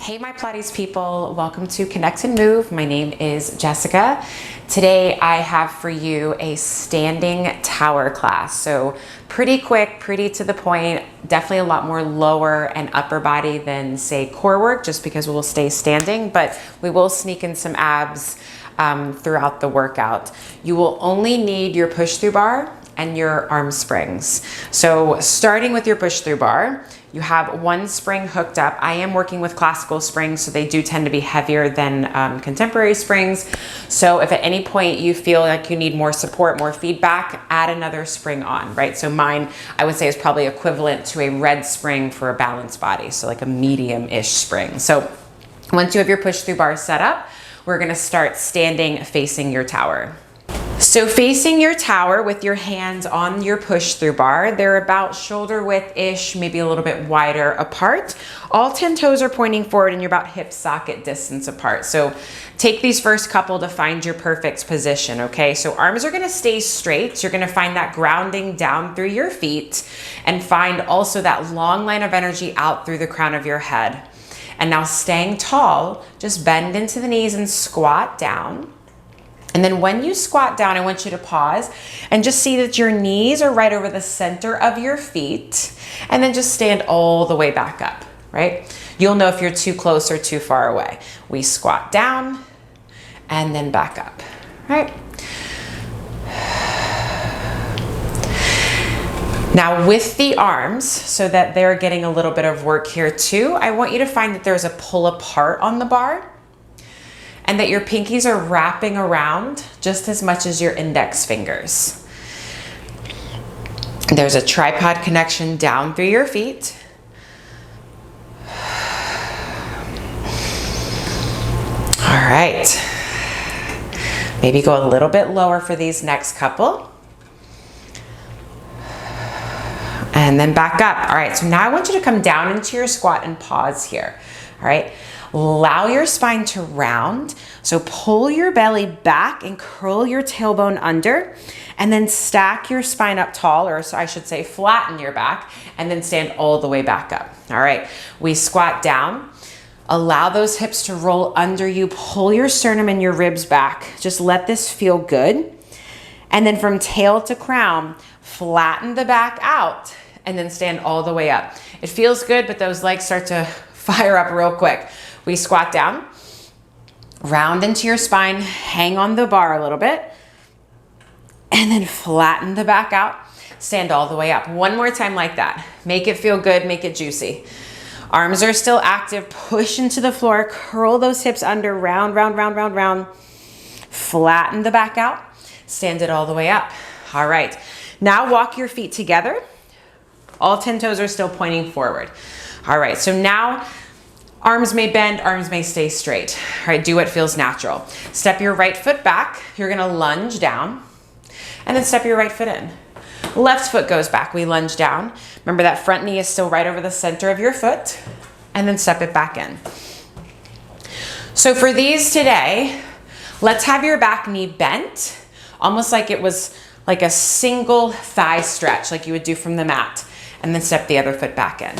Hey my Pilates people, welcome to Connect and Move. My name is Jessica. Today I have for you a standing tower class. So pretty quick, pretty to the point, definitely a lot more lower and upper body than say core work, just because we'll stay standing, but we will sneak in some abs throughout the workout. You will only need your push through bar and your arm springs. So starting with your push through bar, you have one spring hooked up. I am working with classical springs, so they do tend to be heavier than contemporary springs. So if at any point you feel like you need more support, more feedback, add another spring on, right? So mine, I would say, is probably equivalent to a red spring for a balanced body, so like a medium-ish spring. So once you have your push through bar set up, we're gonna start standing facing your tower. So facing your tower with your hands on your push through bar, they're about shoulder width-ish, maybe a little bit wider apart. All 10 toes are pointing forward and you're about hip socket distance apart. So take these first couple to find your perfect position, okay? So arms are gonna stay straight. So you're gonna find that grounding down through your feet and find also that long line of energy out through the crown of your head. And now staying tall, just bend into the knees and squat down. And then when you squat down, I want you to pause and just see that your knees are right over the center of your feet, and then just stand all the way back up, right? You'll know if you're too close or too far away. We squat down and then back up, right? Now with the arms, so that they're getting a little bit of work here too, I want you to find that there's a pull apart on the bar, and that your pinkies are wrapping around just as much as your index fingers. There's a tripod connection down through your feet. All right. Maybe go a little bit lower for these next couple. And then back up. All right, so now I want you to come down into your squat and pause here. All right. Allow your spine to round. So pull your belly back and curl your tailbone under, and then stack your spine up tall, or so I should say flatten your back, and then stand all the way back up. All right, we squat down. Allow those hips to roll under you. Pull your sternum and your ribs back. Just let this feel good. And then from tail to crown, flatten the back out and then stand all the way up. It feels good, but those legs start to fire up real quick. We squat down, round into your spine, hang on the bar a little bit, and then flatten the back out, stand all the way up. One more time like that. Make it feel good, make it juicy. Arms are still active, push into the floor, curl those hips under, round, round, round, round, round. Flatten the back out, stand it all the way up. All right, now walk your feet together. All 10 toes are still pointing forward. All right, so now arms may bend, arms may stay straight. All right, do what feels natural. Step your right foot back. You're gonna lunge down, and then step your right foot in. Left foot goes back, we lunge down. Remember that front knee is still right over the center of your foot, and then step it back in. So for these today, let's have your back knee bent, almost like it was like a single thigh stretch, like you would do from the mat, and then step the other foot back in.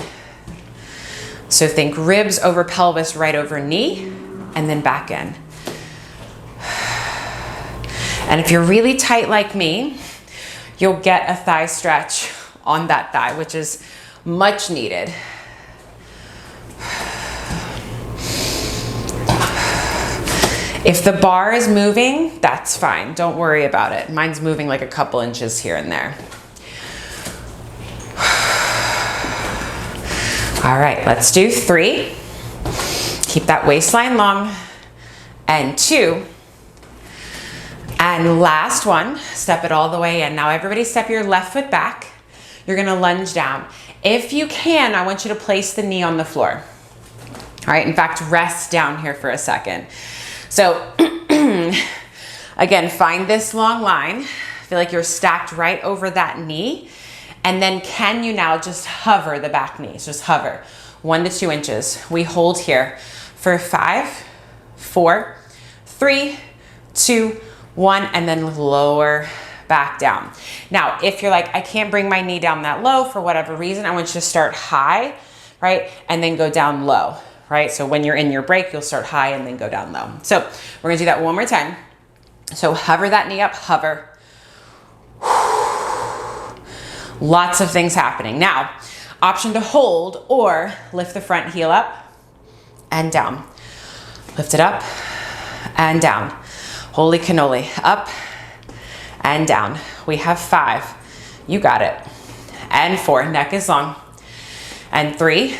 So think ribs over pelvis, right over knee, and then back in. And if you're really tight like me, you'll get a thigh stretch on that thigh, which is much needed. If the bar is moving, that's fine. Don't worry about it. Mine's moving like a couple inches here and there. All right, let's do 3. Keep that waistline long. And 2. And last one, step it all the way in. Now everybody step your left foot back. You're gonna lunge down. If you can, I want you to place the knee on the floor. All right, in fact, rest down here for a second. So again, find this long line. Feel like you're stacked right over that knee. And then can you now just hover the back knees? Just hover 1 to 2 inches. We hold here for 5, 4, 3, 2, 1, and then lower back down. Now, if you're like, I can't bring my knee down that low for whatever reason, I want you to start high, right? And then go down low. right? So when you're in your break, you'll start high and then go down low. So we're gonna do that one more time. So hover that knee up, hover. Lots of things happening. Now, option to hold or lift the front heel up and down. Lift it up and down. Holy cannoli, up and down. We have 5. You got it. And 4, neck is long. And 3,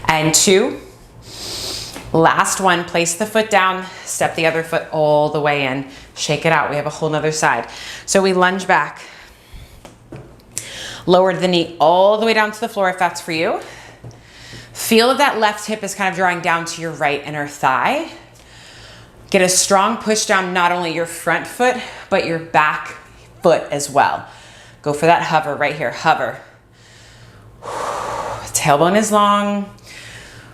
and 2. Last one, place the foot down, step the other foot all the way in. Shake it out, we have a whole nother side. So we lunge back. Lower the knee all the way down to the floor if that's for you. Feel that left hip is kind of drawing down to your right inner thigh. Get a strong push down, not only your front foot, but your back foot as well. Go for that hover right here, hover. Tailbone is long,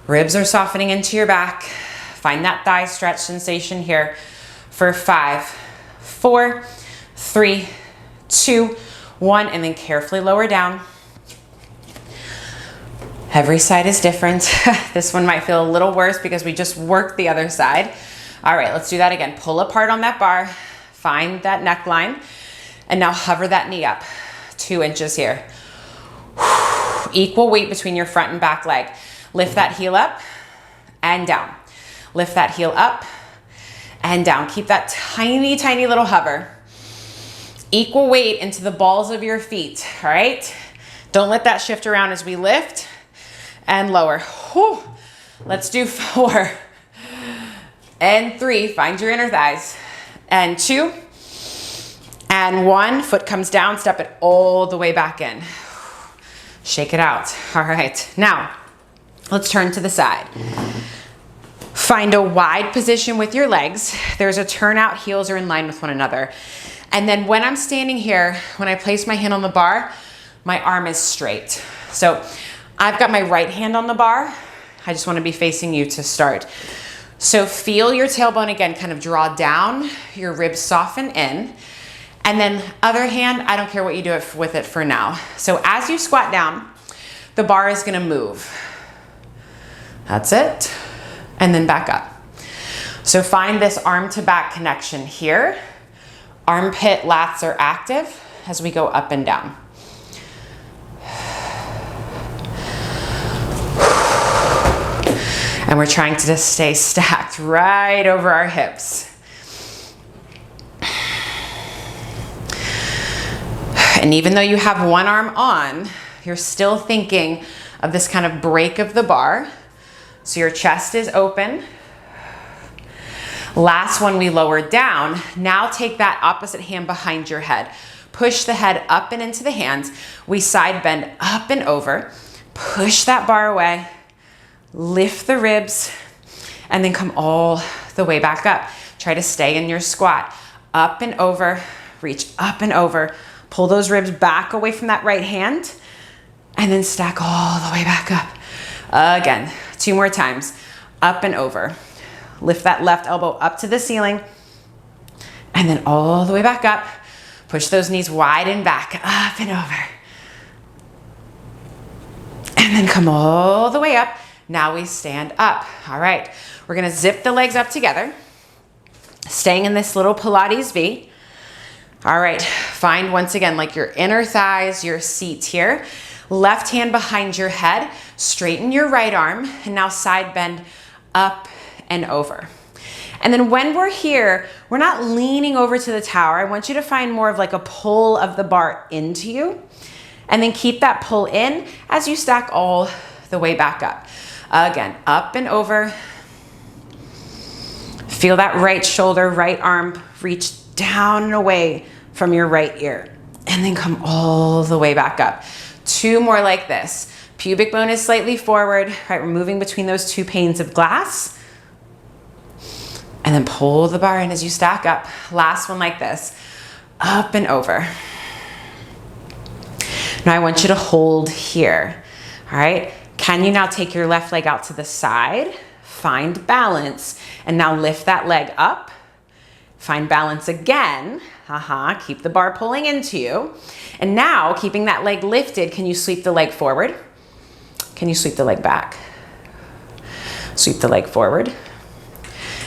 ribs are softening into your back. Find that thigh stretch sensation here for 5, 4, 3, 2, 1, and then carefully lower down. Every side is different. This one might feel a little worse because we just worked the other side. All right, let's do that again. Pull apart on that bar, find that neckline, and now hover that knee up, 2 inches here. Equal weight between your front and back leg. Lift that heel up and down. Lift that heel up and down. Keep that tiny, tiny little hover. Equal weight into the balls of your feet, all right? Don't let that shift around as we lift and lower. Whew. Let's do 4 and 3. Find your inner thighs. And 2 and 1. Foot comes down, step it all the way back in. Shake it out. All right, now let's turn to the side. Find a wide position with your legs. There's a turnout, heels are in line with one another. And then when I'm standing here, when I place my hand on the bar, my arm is straight. So I've got my right hand on the bar. I just want to be facing you to start. So feel your tailbone again, kind of draw down, your ribs soften in. And then other hand, I don't care what you do with it for now. So as you squat down, the bar is gonna move. That's it. And then back up. So find this arm to back connection here. Armpit lats are active as we go up and down. And we're trying to just stay stacked right over our hips. And even though you have one arm on, you're still thinking of this kind of break of the bar. So your chest is open. Last one, we lower down. Now take that opposite hand behind your head. Push the head up and into the hands. We side bend up and over. Push that bar away. Lift the ribs and then come all the way back up. Try to stay in your squat. Up and over, reach up and over. Pull those ribs back away from that right hand and then stack all the way back up. Again, 2 more times. Up and over. Lift that left elbow up to the ceiling and then all the way back up. Push those knees wide and back, up and over. And then come all the way up. Now we stand up. All right, we're gonna zip the legs up together, staying in this little Pilates V. All right, find once again like your inner thighs, your seat here. Left hand behind your head, straighten your right arm, and now side bend up and over. And then when we're here, we're not leaning over to the tower. I want you to find more of like a pull of the bar into you, and then keep that pull in as you stack all the way back up. Again, up and over. Feel that right shoulder, right arm reach down and away from your right ear, and then come all the way back up. 2 more like this. Pubic bone is slightly forward, right? We're moving between those 2 panes of glass. And then pull the bar in as you stack up. Last one like this, up and over. Now I want you to hold here, all right? Can you now take your left leg out to the side, find balance, and now lift that leg up, find balance again, keep the bar pulling into you. And now, keeping that leg lifted, can you sweep the leg forward? Can you sweep the leg back? Sweep the leg forward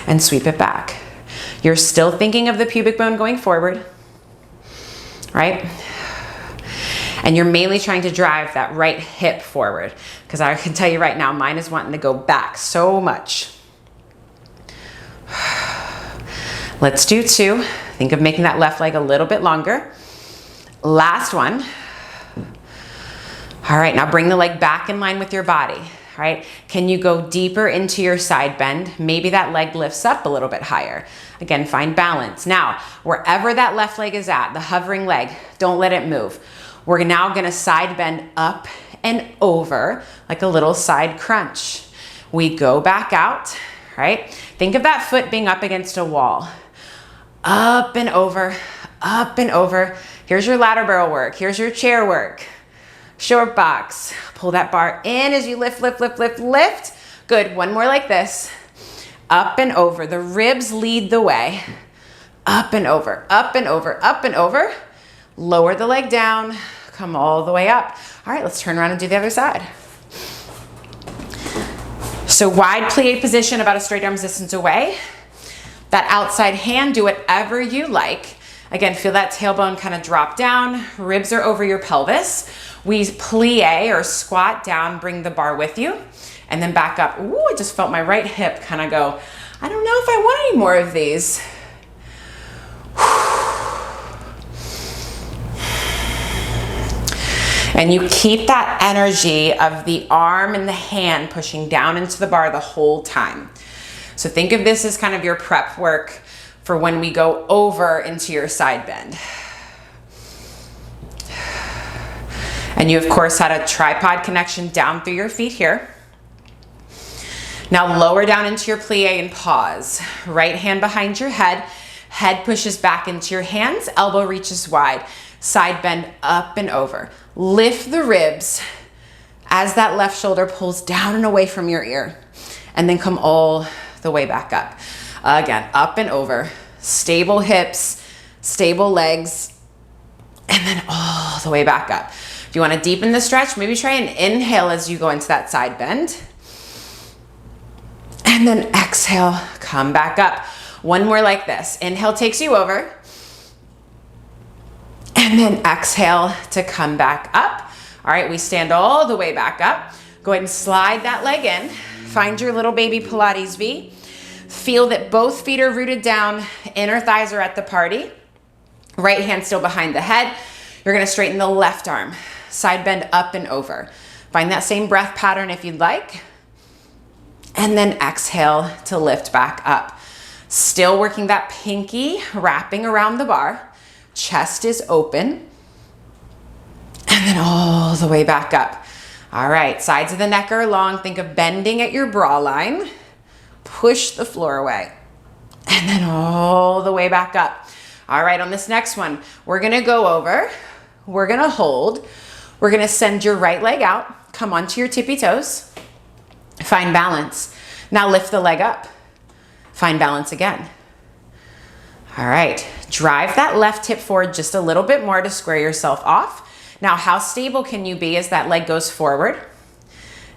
and sweep it back. You're still thinking of the pubic bone going forward, right? And you're mainly trying to drive that right hip forward, because I can tell you right now, mine is wanting to go back so much. Let's do 2. Think of making that left leg a little bit longer. Last one. All right, now bring the leg back in line with your body, right? Can you go deeper into your side bend? Maybe that leg lifts up a little bit higher. Again, find balance. Now, wherever that left leg is at, the hovering leg, don't let it move. We're now gonna side bend up and over like a little side crunch. We go back out, right? Think of that foot being up against a wall. Up and over, up and over. Here's your ladder barrel work. Here's your chair work. Short box. Pull that bar in as you lift, lift, lift, lift, lift. Good, one more like this. Up and over. The ribs lead the way. Up and over, up and over, up and over. Lower the leg down. Come all the way up. All right, let's turn around and do the other side. So wide plie position, about a straight arm's distance away. That outside hand, do whatever you like. Again, feel that tailbone kind of drop down. Ribs are over your pelvis. We plie or squat down, bring the bar with you, and then back up. Ooh, I just felt my right hip kind of go, I don't know if I want any more of these. And you keep that energy of the arm and the hand pushing down into the bar the whole time. So think of this as kind of your prep work for when we go over into your side bend. And you of course had a tripod connection down through your feet here. Now lower down into your plie and pause. Right hand behind your head. Head pushes back into your hands, elbow reaches wide. Side bend up and over. Lift the ribs as that left shoulder pulls down and away from your ear. And then come all the way back up. Again, up and over. Stable hips, stable legs, and then all the way back up. If you want to deepen the stretch, maybe try and inhale as you go into that side bend. And then exhale, come back up. One more like this. Inhale takes you over. And then exhale to come back up. All right, we stand all the way back up. Go ahead and slide that leg in. Find your little baby Pilates V. Feel that both feet are rooted down, inner thighs are at the party. Right hand still behind the head. You're gonna straighten the left arm. Side bend up and over. Find that same breath pattern if you'd like. And then exhale to lift back up. Still working that pinky, wrapping around the bar. Chest is open. And then all the way back up. All right, sides of the neck are long. Think of bending at your bra line. Push the floor away. And then all the way back up. All right, on this next one, we're gonna go over. We're gonna hold. We're gonna send your right leg out. Come onto your tippy toes. Find balance. Now lift the leg up. Find balance again. All right, drive that left hip forward just a little bit more to square yourself off. Now, how stable can you be as that leg goes forward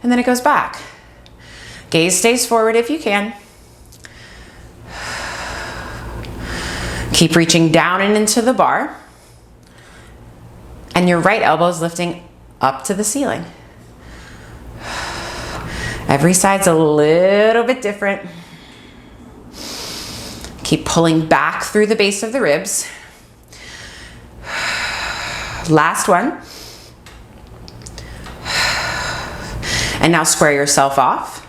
and then it goes back? Gaze stays forward if you can. Keep reaching down and into the bar. And your right elbow is lifting up to the ceiling. Every side's a little bit different. Keep pulling back through the base of the ribs. Last one. And now square yourself off.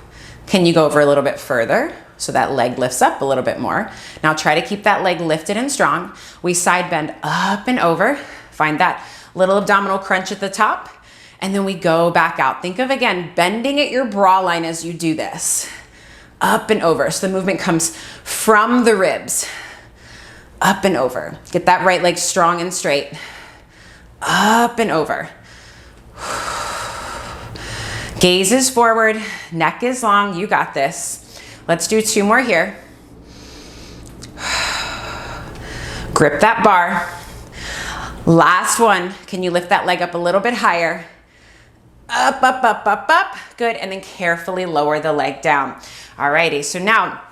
Can you go over a little bit further so that leg lifts up a little bit more? Now try to keep that leg lifted and strong. We side bend up and over. Find that little abdominal crunch at the top. And then we go back out. Think of, again, bending at your bra line as you do this. Up and over. So the movement comes from the ribs. Up and over. Get that right leg strong and straight. Up and over. Gaze is forward, neck is long, you got this. Let's do 2 more here. Grip that bar. Last one, can you lift that leg up a little bit higher? up, up, up, up, up. Good, and then carefully lower the leg down. Alrighty, so now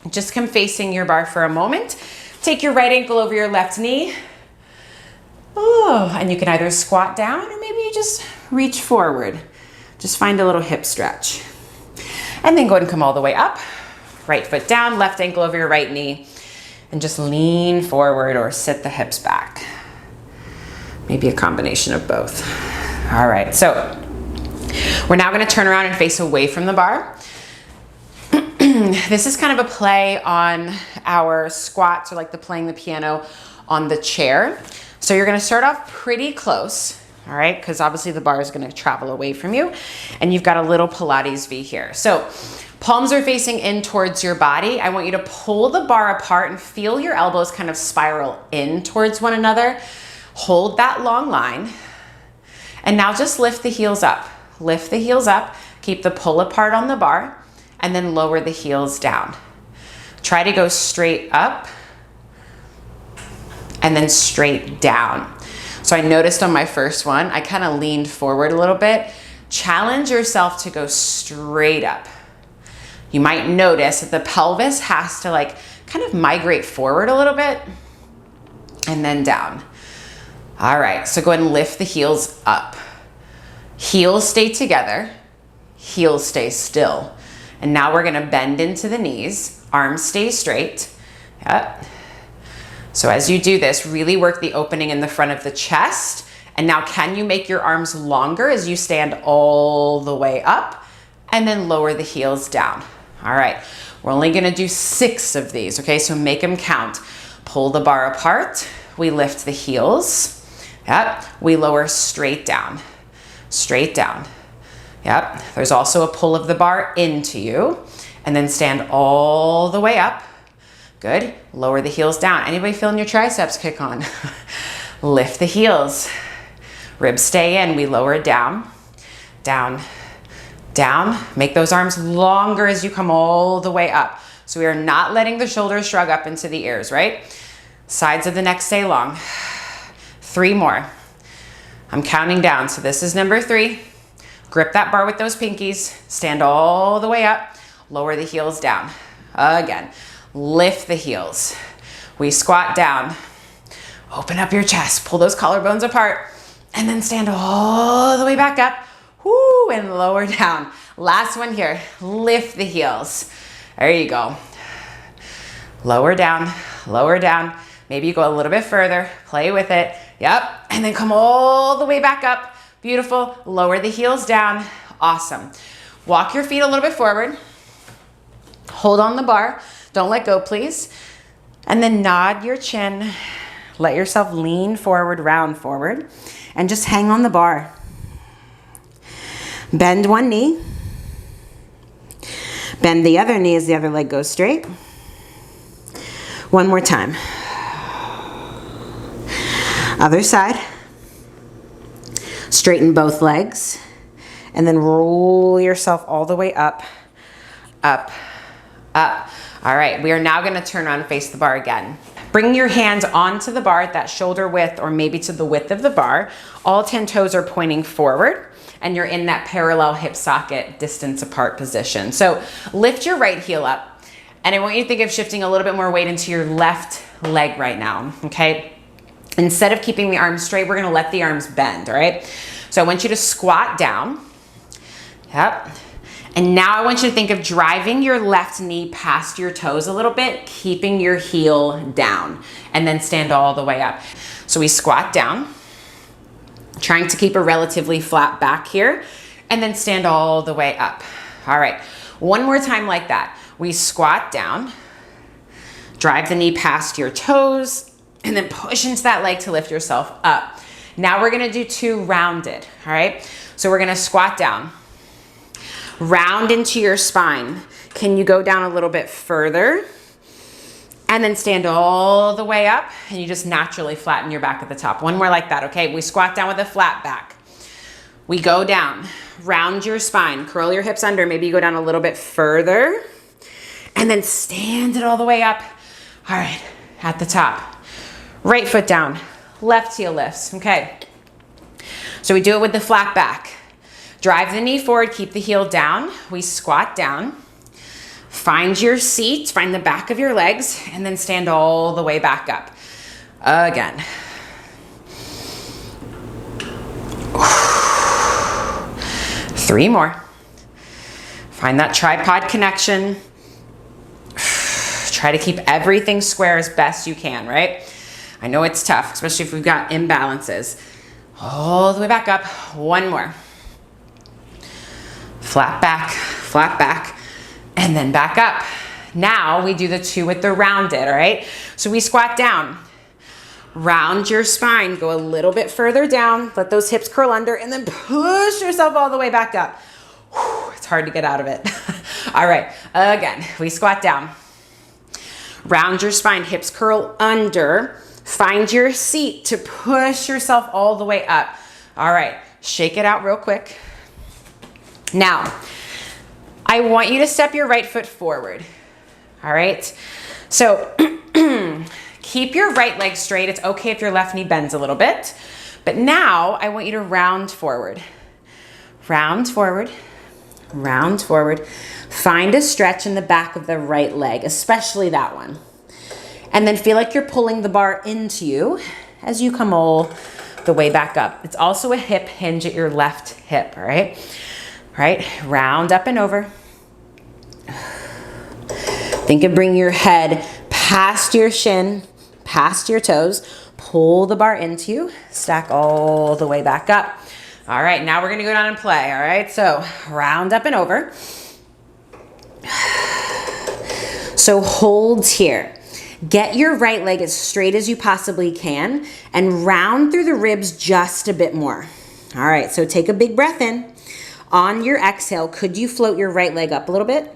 just come facing your bar for a moment. Take your right ankle over your left knee. Oh, and you can either squat down or maybe you just reach forward. Just find a little hip stretch. And then go ahead and come all the way up. Right foot down, left ankle over your right knee. And just lean forward or sit the hips back. Maybe a combination of both. All right, so we're now gonna turn around and face away from the bar. This is kind of a play on our squats, or like the playing the piano on the chair. So you're gonna start off pretty close, all right? Because obviously the bar is gonna travel away from you, and you've got a little Pilates V here. So palms are facing in towards your body. I want you to pull the bar apart and feel your elbows kind of spiral in towards one another. Hold that long line. And now just lift the heels up. Lift the heels up, keep the pull apart on the bar, and then lower the heels down. Try to go straight up and then straight down. So I noticed on my first one, I kind of leaned forward a little bit. Challenge yourself to go straight up. You might notice that the pelvis has to like kind of migrate forward a little bit and then down. All right, so go ahead and lift the heels up. Heels stay together, heels stay still. And now we're gonna bend into the knees, arms stay straight. Yep. So as you do this, really work the opening in the front of the chest. And now can you make your arms longer as you stand all the way up and then lower the heels down. All right, we're only gonna do 6 of these, okay? So make them count. Pull the bar apart, we lift the heels. Yep, we lower straight down, straight down. Yep, there's also a pull of the bar into you, and then stand all the way up. Good, lower the heels down. Anybody feeling your triceps kick on? Lift the heels, ribs stay in, we lower it down, down, down. Make those arms longer as you come all the way up. So we are not letting the shoulders shrug up into the ears, right? Sides of the neck stay long. 3 more. I'm counting down. So this is number 3. Grip that bar with those pinkies. Stand all the way up. Lower the heels down. Again, lift the heels. We squat down. Open up your chest. Pull those collarbones apart. And then stand all the way back up. Whoo, and lower down. Last one here. Lift the heels. There you go. Lower down, lower down. Maybe you go a little bit further. Play with it. Yep, and then come all the way back up. Beautiful, lower the heels down. Awesome. Walk your feet a little bit forward. Hold on the bar. Don't let go, please. And then nod your chin. Let yourself lean forward, round forward, and just hang on the bar. Bend one knee. Bend the other knee as the other leg goes straight. One more time. Other side. Straighten both legs. And then roll yourself all the way up, up, up. All right, we are now gonna turn around and face the bar again. Bring your hands onto the bar at that shoulder width or maybe to the width of the bar. All 10 toes are pointing forward and you're in that parallel hip socket distance apart position. So lift your right heel up and I want you to think of shifting a little bit more weight into your left leg right now, okay? Instead of keeping the arms straight, we're gonna let the arms bend, all right? So I want you to squat down. Yep. And now I want you to think of driving your left knee past your toes a little bit, keeping your heel down, and then stand all the way up. So we squat down, trying to keep a relatively flat back here, and then stand all the way up. All right, one more time like that. We squat down, drive the knee past your toes, and then push into that leg to lift yourself up. Now we're gonna do 2 rounded, all right? So we're gonna squat down, round into your spine. Can you go down a little bit further? And then stand all the way up and you just naturally flatten your back at the top. One more like that, okay? We squat down with a flat back. We go down, round your spine, curl your hips under, maybe you go down a little bit further and then stand it all the way up. All right, at the top. Right foot down, left heel lifts, okay? So we do it with the flat back. Drive the knee forward, keep the heel down. We squat down. Find your seat, find the back of your legs, and then stand all the way back up. Again. 3 more. Find that tripod connection. Try to keep everything square as best you can, right? I know it's tough, especially if we've got imbalances. All the way back up. 1 more. Flat back, and then back up. Now we do the 2 with the rounded, all right? So we squat down. Round your spine, go a little bit further down, let those hips curl under, and then push yourself all the way back up. Whew, it's hard to get out of it. All right, again, we squat down. Round your spine, hips curl under. Find your seat to push yourself all the way up. All right, shake it out real quick. Now, I want you to step your right foot forward. All right, so keep your right leg straight. It's okay if your left knee bends a little bit. But now I want you to round forward. Round forward, round forward. Find a stretch in the back of the right leg, especially that one. And then feel like you're pulling the bar into you as you come all the way back up. It's also a hip hinge at your left hip, all right? All right, round up and over. Think of bringing your head past your shin, past your toes. Pull the bar into you. Stack all the way back up. All right, now we're gonna go down and play, all right? So round up and over. So hold here. Get your right leg as straight as you possibly can and round through the ribs just a bit more. All right, so take a big breath in. On your exhale, could you float your right leg up a little bit?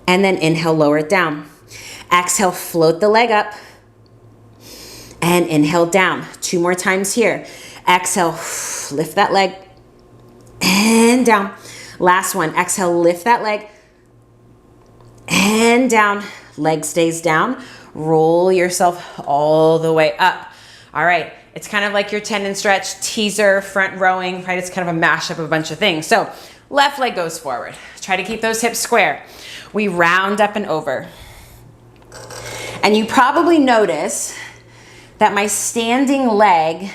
And then inhale, lower it down. Exhale, float the leg up. And inhale down. 2 more times here. Exhale, lift that leg. And down. Last one. Exhale, lift that leg. And down. Leg stays down. Roll yourself all the way up. All right. It's kind of like your tendon stretch, teaser, front rowing, right? It's kind of a mashup of a bunch of things. So left leg goes forward. Try to keep those hips square. We round up and over. And you probably notice that my standing leg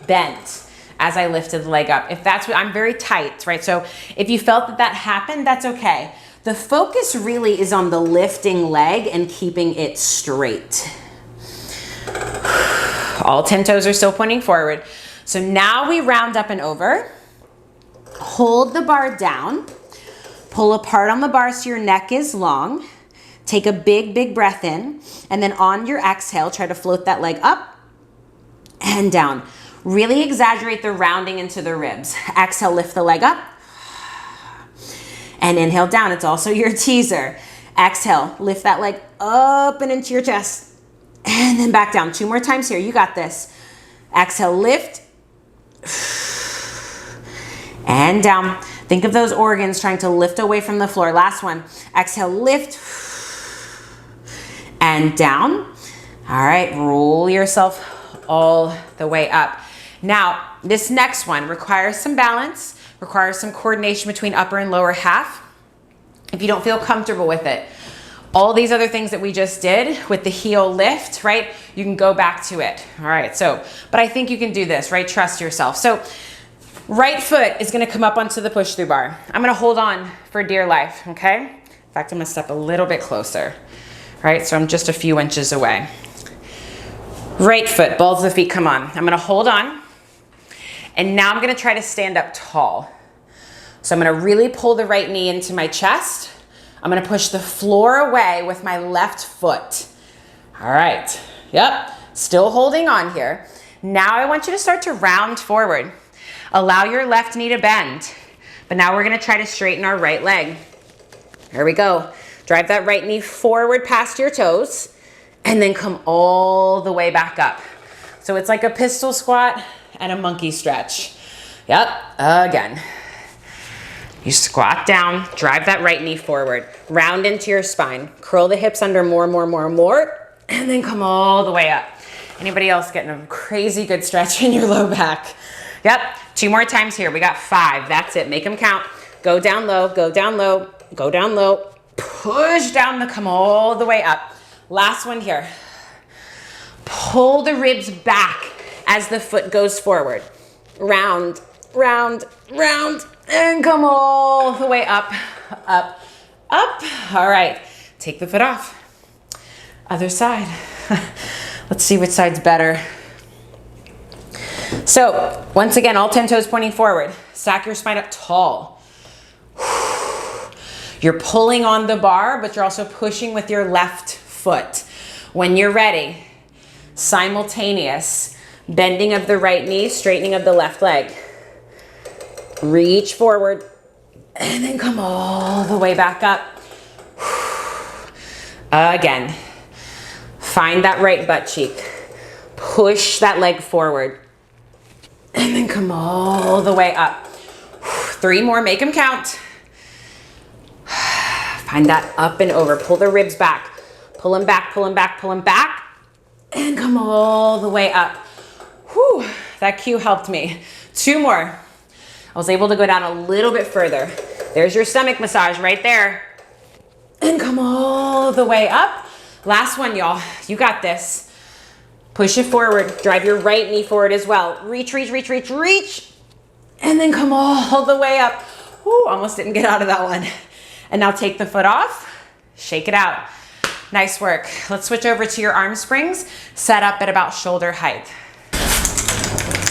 bent as I lifted the leg up. If that's what, I'm very tight, right? So if you felt that that happened, that's okay. The focus really is on the lifting leg and keeping it straight. All 10 toes are still pointing forward. So now we round up and over. Hold the bar down. Pull apart on the bar so your neck is long. Take a big, big breath in. And then on your exhale, try to float that leg up and down. Really exaggerate the rounding into the ribs. Exhale, lift the leg up. And inhale down. It's also your teaser. Exhale, lift that leg up and into your chest. And then back down. 2 more times here. You got this. Exhale, lift. And down. Think of those organs trying to lift away from the floor. Last one. Exhale, lift. And down. All right, roll yourself all the way up. Now, this next one requires some balance, requires some coordination between upper and lower half. If you don't feel comfortable with it, all these other things that we just did with the heel lift, right? You can go back to it. All right, so, but I think you can do this, right? Trust yourself. So right foot is gonna come up onto the push through bar. I'm gonna hold on for dear life, okay? In fact, I'm gonna step a little bit closer, right? So I'm just a few inches away. Right foot, balls of the feet come on. I'm gonna hold on, and now I'm gonna try to stand up tall. So I'm gonna really pull the right knee into my chest. I'm gonna push the floor away with my left foot. All right, yep, still holding on here. Now I want you to start to round forward. Allow your left knee to bend, but now we're gonna try to straighten our right leg. Here we go. Drive that right knee forward past your toes, and then come all the way back up. So it's like a pistol squat and a monkey stretch. Yep, again. You squat down, drive that right knee forward, round into your spine, curl the hips under more, and then come all the way up. Anybody else getting a crazy good stretch in your low back? Yep, 2 more times here. We got 5. That's it. Make them count. Go down low, go down low, go down low. Push down, come all the way up. Last one here. Pull the ribs back as the foot goes forward. Round, round, round, and come all the way up, up, up. All right, take the foot off. Other side. Let's see which side's better. So once again, all 10 toes pointing forward. Stack your spine up tall. You're pulling on the bar, but you're also pushing with your left foot. When you're ready, simultaneous bending of the right knee, straightening of the left leg. Reach forward and then come all the way back up. Again, find that right butt cheek. Push that leg forward and then come all the way up. 3 more, make them count. Find that up and over. Pull the ribs back. Pull them back, pull them back, pull them back. And come all the way up. Whew, that cue helped me. 2 more. I was able to go down a little bit further. There's your stomach massage right there. And come all the way up. Last one, y'all. You got this. Push it forward. Drive your right knee forward as well. Reach, reach, reach, reach, reach. And then come all the way up. Whew, almost didn't get out of that one. And now take the foot off. Shake it out. Nice work. Let's switch over to your arm springs, set up at about shoulder height.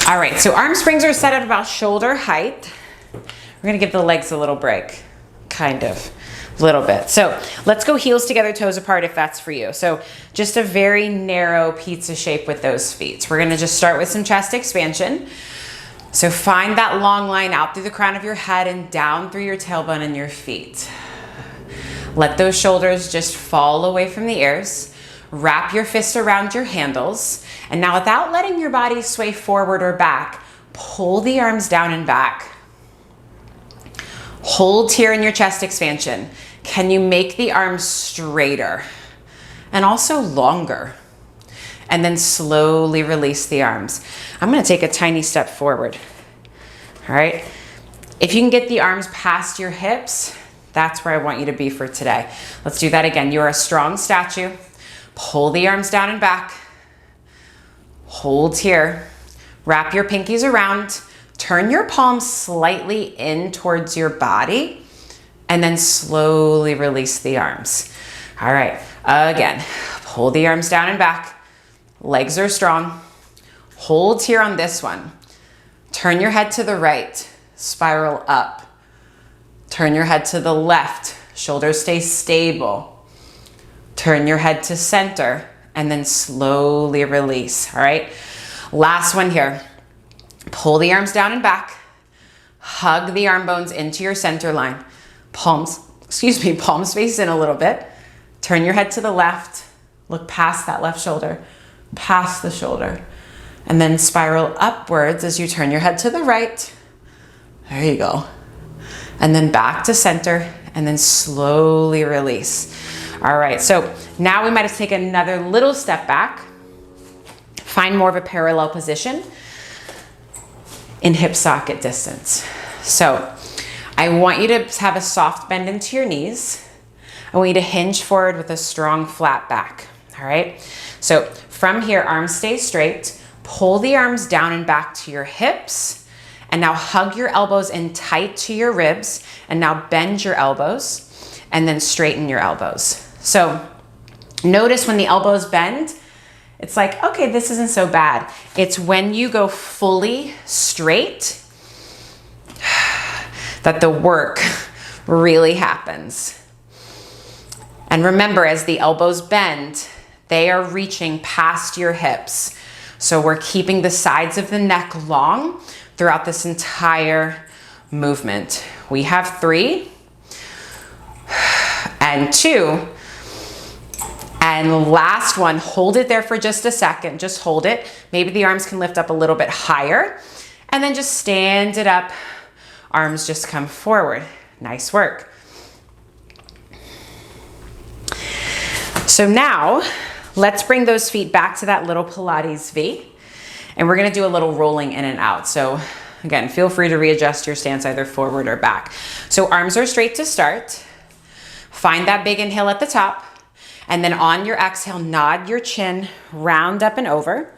All right, so arm springs are set at about shoulder height. We're gonna give the legs a little break, kind of, a little bit. So let's go heels together, toes apart if that's for you. So just a very narrow pizza shape with those feet. We're gonna just start with some chest expansion. So find that long line out through the crown of your head and down through your tailbone and your feet. Let those shoulders just fall away from the ears. Wrap your fists around your handles. And now without letting your body sway forward or back, pull the arms down and back. Hold here in your chest expansion. Can you make the arms straighter and also longer? And then slowly release the arms. I'm gonna take a tiny step forward. All right. If you can get the arms past your hips, that's where I want you to be for today. Let's do that again. You're a strong statue. Pull the arms down and back. Hold here. Wrap your pinkies around. Turn your palms slightly in towards your body and then slowly release the arms. All right, again, pull the arms down and back. Legs are strong. Hold here on this one. Turn your head to the right, spiral up. Turn your head to the left, shoulders stay stable. Turn your head to center and then slowly release, all right? Last one here. Pull the arms down and back. Hug the arm bones into your center line. Palms face in a little bit. Turn your head to the left. Look past that left shoulder, past the shoulder. And then spiral upwards as you turn your head to the right. There you go. And then back to center and then slowly release. All right, so now we might have to take another little step back. Find more of a parallel position in hip socket distance. So I want you to have a soft bend into your knees. I want you to hinge forward with a strong flat back, all right? So from here, arms stay straight. Pull the arms down and back to your hips. And now hug your elbows in tight to your ribs. And now bend your elbows and then straighten your elbows. So notice when the elbows bend, it's like, okay, this isn't so bad. It's when you go fully straight that the work really happens. And remember, as the elbows bend, they are reaching past your hips. So we're keeping the sides of the neck long throughout this entire movement. We have 3 and 2. And last one, hold it there for just a second. Just hold it. Maybe the arms can lift up a little bit higher. And then just stand it up. Arms just come forward. Nice work. So now, let's bring those feet back to that little Pilates V. And we're gonna do a little rolling in and out. So Again, feel free to readjust your stance either forward or back. So arms are straight to start. Find that big inhale at the top. And then on your exhale, nod your chin, round up and over.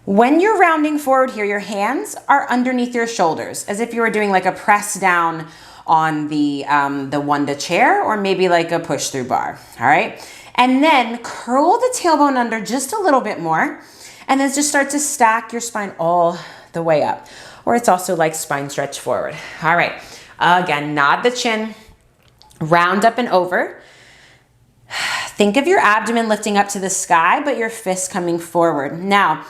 When you're rounding forward here, your hands are underneath your shoulders, as if you were doing like a press down on the one to chair, or maybe like a push through bar, all right? And then curl the tailbone under just a little bit more, and then just start to stack your spine all the way up. Or it's also like spine stretch forward. All right, again, nod the chin, round up and over. Think of your abdomen lifting up to the sky, but your fists coming forward. Now,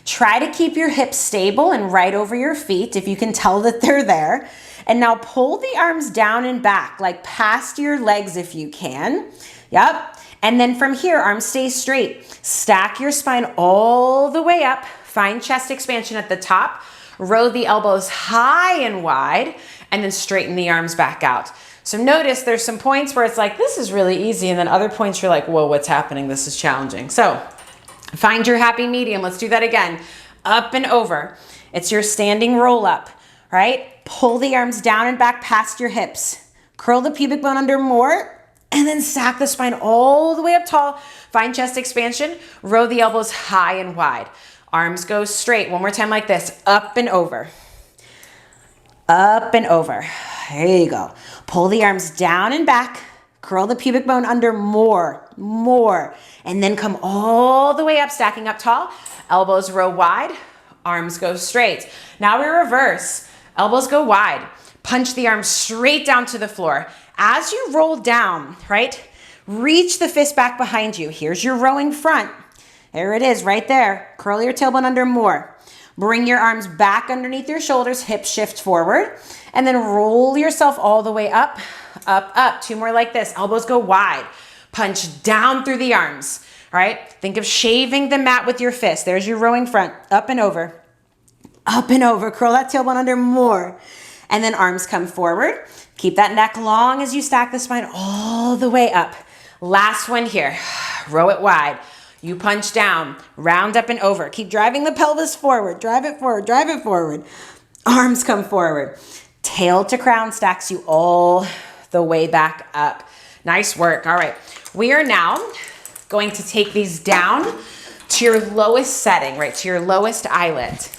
try to keep your hips stable and right over your feet if you can tell that they're there. And now pull the arms down and back, like past your legs if you can. Yep. And then from here, arms stay straight. Stack your spine all the way up. Find chest expansion at the top. Row the elbows high and wide, and then straighten the arms back out. So notice there's some points where it's like, this is really easy. And then other points you're like, whoa, what's happening? This is challenging. So find your happy medium. Let's do that again. Up and over. It's your standing roll up, right? Pull the arms down and back past your hips. Curl the pubic bone under more, and then stack the spine all the way up tall. Find chest expansion. Row the elbows high and wide. Arms go straight. One more time like this. Up and over. Up and over. There you go. Pull the arms down and back. Curl the pubic bone under more. And then come all the way up, stacking up tall. Elbows row wide. Arms go straight. Now we reverse. Elbows go wide. Punch the arms straight down to the floor. As you roll down, right? Reach the fist back behind you. Here's your rowing front. There it is, right there. Curl your tailbone under more. Bring your arms back underneath your shoulders, hips shift forward, and then roll yourself all the way up, up, up. Two more like this. Elbows go wide. Punch down through the arms, all right? Think of shaving the mat with your fist. There's your rowing front, up and over. Up and over. Curl that tailbone under more. And then arms come forward. Keep that neck long as you stack the spine all the way up. Last one here. Row it wide. You punch down, round up and over. Keep driving the pelvis forward. Drive it forward, drive it forward. Arms come forward. Tail to crown stacks you all the way back up. Nice work. All right. We are now going to take these down to your lowest setting, right? To your lowest eyelet.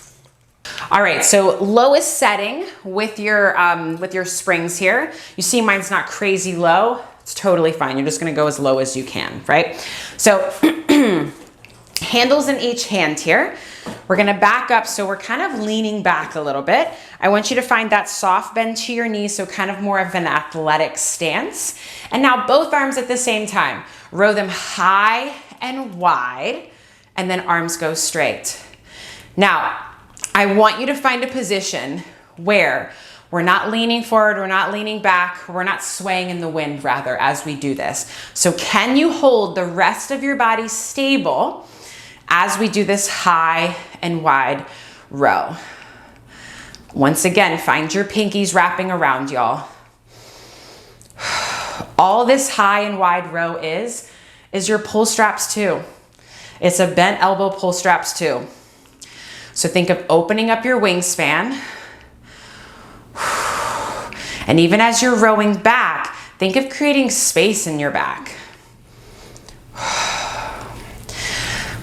All right, so lowest setting with your springs here. You see mine's not crazy low. It's totally fine. You're just gonna go as low as you can, right? So handles in each hand here. We're gonna back up, so we're kind of leaning back a little bit. I want you to find that soft bend to your knees, so kind of more of an athletic stance. And now both arms at the same time. Row them high and wide, and then arms go straight. Now, I want you to find a position where we're not leaning forward, we're not leaning back, we're not swaying in the wind rather as we do this. So can you hold the rest of your body stable as we do this high and wide row? Once again, find your pinkies wrapping around, y'all. All this high and wide row is your pull straps too. It's a bent elbow pull straps too. So think of opening up your wingspan. And even as you're rowing back, think of creating space in your back.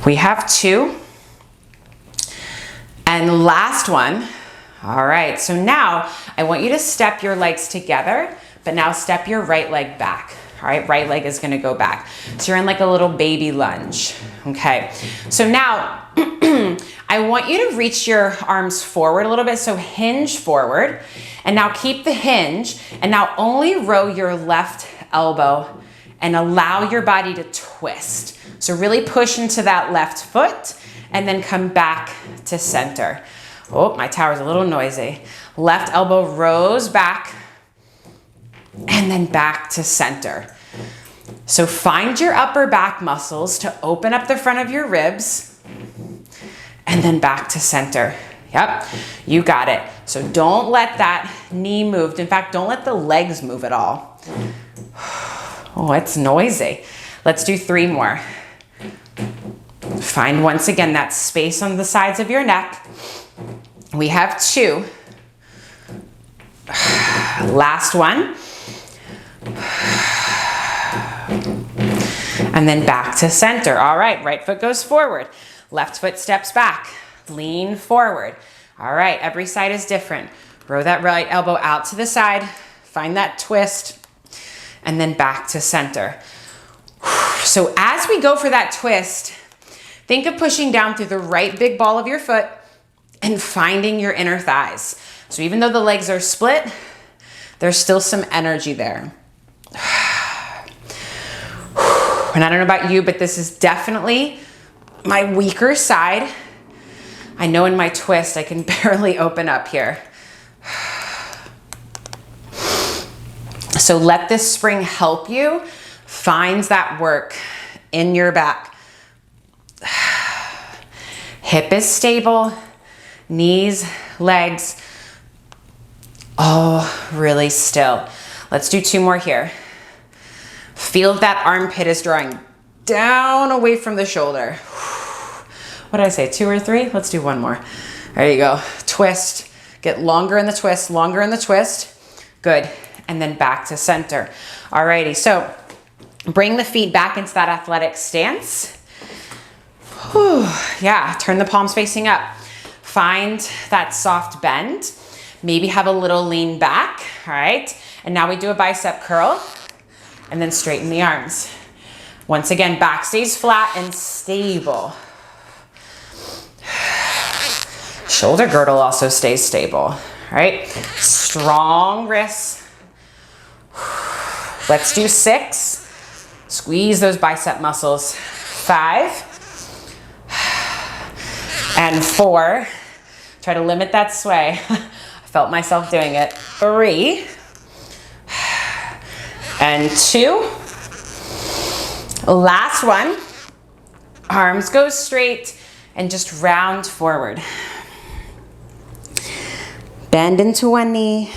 We have two. And last one. All right, so now I want you to step your legs together, but now step your right leg back. All right, right leg is gonna go back. So you're in like a little baby lunge, okay? So now, I want you to reach your arms forward a little bit, so hinge forward. And now keep the hinge, and now only row your left elbow and allow your body to twist. So really push into that left foot and then come back to center. Oh, my tower's a little noisy. Left elbow rows back and then back to center. So find your upper back muscles to open up the front of your ribs and then back to center. Yep, you got it. So don't let that knee move. In fact, don't let the legs move at all. Oh, it's noisy. Let's do 3 more. Find once again that space on the sides of your neck. We have 2. Last one. And then back to center. All right, right foot goes forward. Left foot steps back. Lean forward. All right, every side is different. Row that right elbow out to the side. Find that twist. And then back to center. So as we go for that twist, think of pushing down through the right big ball of your foot and finding your inner thighs. So even though the legs are split, there's still some energy there. And I don't know about you, but this is definitely my weaker side. I know in my twist, I can barely open up here. So let this spring help you find that work in your back. Hip is stable, knees, legs, all really still. Let's do 2 more here. Feel that armpit is drawing down away from the shoulder. What did I say, 2 or 3? Let's do 1 more. There you go. Twist. Get longer in the twist, longer in the twist. Good. And then back to center. Alrighty, so bring the feet back into that athletic stance. Whew. Yeah, turn the palms facing up. Find that soft bend. Maybe have a little lean back, all right? And now we do a bicep curl and then straighten the arms. Once again, back stays flat and stable. Shoulder girdle also stays stable, all right? Strong wrists. Let's do 6. Squeeze those bicep muscles. 5 and 4. Try to limit that sway. I felt myself doing it. 3 and 2. Last one. Arms go straight and just round forward. Bend into one knee,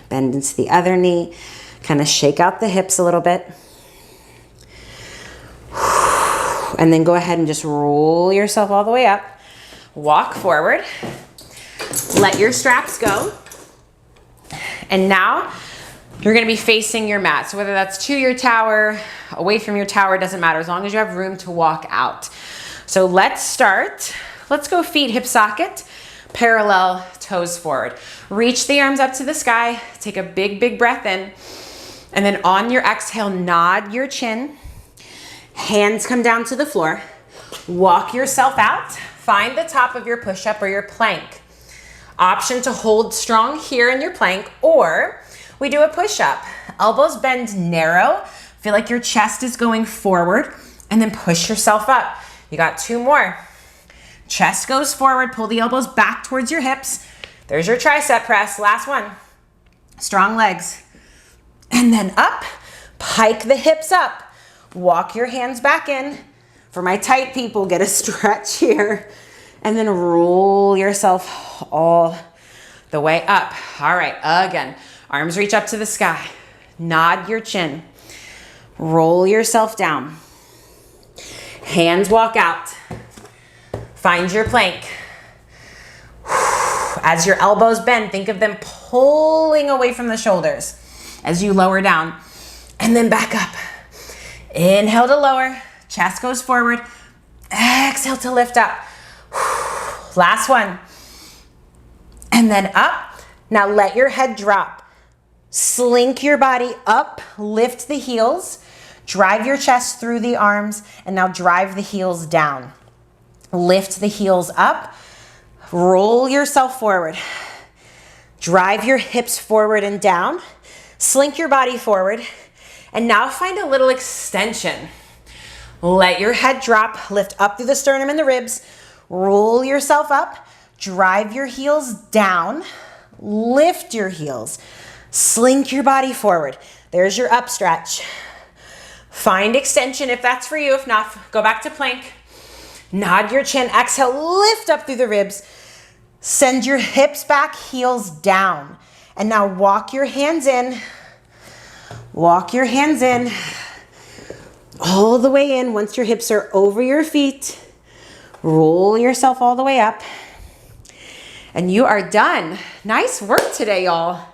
bend into the other knee. Kind of shake out the hips a little bit. And then go ahead and just roll yourself all the way up. Walk forward. Let your straps go. And now you're going to be facing your mat. So whether that's to your tower, away from your tower, doesn't matter as long as you have room to walk out. So let's start. Let's go feet hip socket, parallel toes forward. Reach the arms up to the sky. Take a big, big breath in. And then on your exhale, nod your chin. Hands come down to the floor. Walk yourself out. Find the top of your push-up or your plank. Option to hold strong here in your plank, or we do a push-up. Elbows bend narrow. Feel like your chest is going forward, and then push yourself up. You got 2 more. Chest goes forward. Pull the elbows back towards your hips. There's your tricep press. Last one. Strong legs. And then up, pike the hips up. Walk your hands back in. For my tight people, get a stretch here. And then roll yourself all the way up. All right, again, arms reach up to the sky. Nod your chin. Roll yourself down. Hands walk out. Find your plank. As your elbows bend, think of them pulling away from the shoulders as you lower down, and then back up. Inhale to lower, chest goes forward. Exhale to lift up. Last one. And then up. Now let your head drop. Slink your body up, lift the heels, drive your chest through the arms, and now drive the heels down. Lift the heels up, roll yourself forward. Drive your hips forward and down. Slink your body forward, and now find a little extension. Let your head drop, lift up through the sternum and the ribs, roll yourself up, drive your heels down, lift your heels, slink your body forward. There's your up stretch. Find extension if that's for you. If not, go back to plank. Nod your chin, exhale, lift up through the ribs, send your hips back, heels down. And now walk your hands in, all the way in. Once your hips are over your feet, roll yourself all the way up. And you are done. Nice work today, y'all.